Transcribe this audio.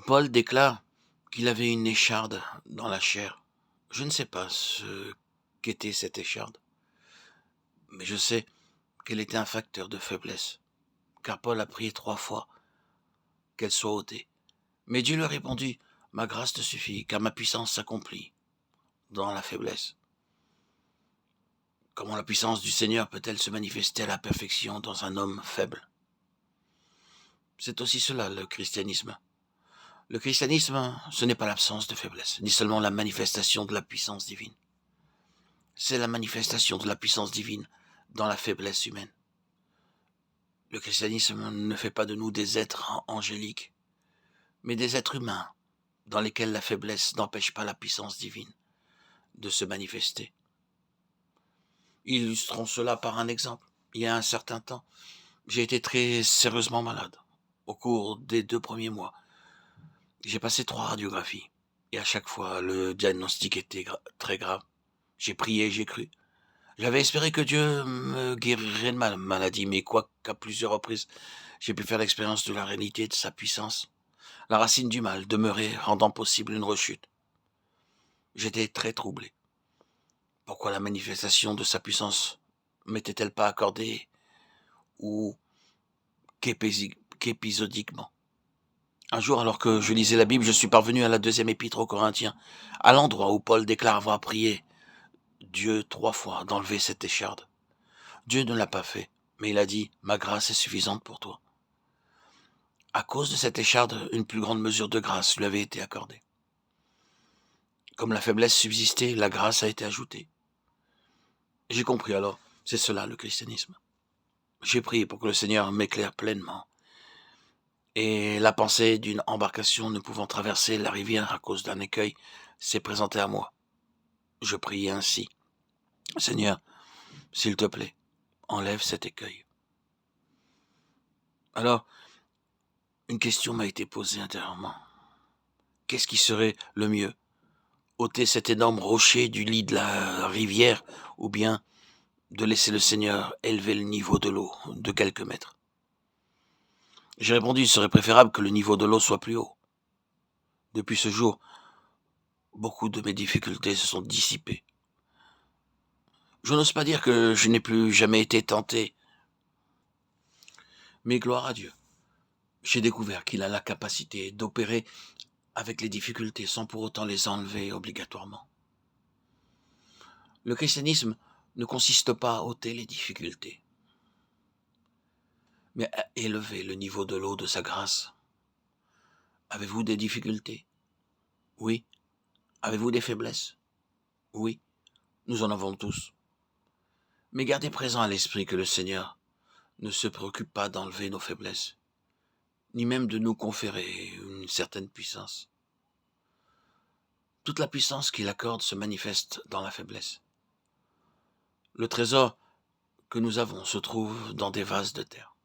Paul déclare qu'il avait une écharde dans la chair. Je ne sais pas ce qu'était cette écharde, mais je sais qu'elle était un facteur de faiblesse, car Paul a prié 3 fois qu'elle soit ôtée. Mais Dieu lui a répondu, « Ma grâce te suffit, car ma puissance s'accomplit dans la faiblesse. » Comment la puissance du Seigneur peut-elle se manifester à la perfection dans un homme faible? C'est aussi cela le christianisme. Le christianisme, ce n'est pas l'absence de faiblesse, ni seulement la manifestation de la puissance divine. C'est la manifestation de la puissance divine dans la faiblesse humaine. Le christianisme ne fait pas de nous des êtres angéliques, mais des êtres humains dans lesquels la faiblesse n'empêche pas la puissance divine de se manifester. Illustrons cela par un exemple. Il y a un certain temps, j'ai été très sérieusement malade. Au cours des 2 premiers mois, j'ai passé 3 radiographies. Et à chaque fois, le diagnostic était très grave. J'ai prié, j'ai cru. J'avais espéré que Dieu me guérirait de ma maladie, mais quoi qu'à plusieurs reprises, j'ai pu faire l'expérience de la réalité de sa puissance. La racine du mal demeurait, rendant possible une rechute. J'étais très troublé. Pourquoi la manifestation de sa puissance m'était-elle pas accordée ou qu'épisodiquement? Un jour, alors que je lisais la Bible, je suis parvenu à la 2e épître aux Corinthiens, à l'endroit où Paul déclare avoir prié Dieu 3 fois d'enlever cette écharde. Dieu ne l'a pas fait, mais il a dit « Ma grâce est suffisante pour toi ». À cause de cette écharde, une plus grande mesure de grâce lui avait été accordée. Comme la faiblesse subsistait, la grâce a été ajoutée. J'ai compris alors, c'est cela le christianisme. J'ai prié pour que le Seigneur m'éclaire pleinement. Et la pensée d'une embarcation ne pouvant traverser la rivière à cause d'un écueil s'est présentée à moi. Je priais ainsi. Seigneur, s'il te plaît, enlève cet écueil. Alors, une question m'a été posée intérieurement. Qu'est-ce qui serait le mieux? Ôter cet énorme rocher du lit de la rivière ou bien de laisser le Seigneur élever le niveau de l'eau de quelques mètres? J'ai répondu, il serait préférable que le niveau de l'eau soit plus haut. Depuis ce jour, beaucoup de mes difficultés se sont dissipées. Je n'ose pas dire que je n'ai plus jamais été tenté, mais gloire à Dieu. J'ai découvert qu'il a la capacité d'opérer avec les difficultés sans pour autant les enlever obligatoirement. Le christianisme ne consiste pas à ôter les difficultés, mais à élever le niveau de l'eau de sa grâce. Avez-vous des difficultés? Oui. Avez-vous des faiblesses? Oui. Nous en avons tous. Mais gardez présent à l'esprit que le Seigneur ne se préoccupe pas d'enlever nos faiblesses, ni même de nous conférer une certaine puissance. Toute la puissance qu'il accorde se manifeste dans la faiblesse. Le trésor que nous avons se trouve dans des vases de terre.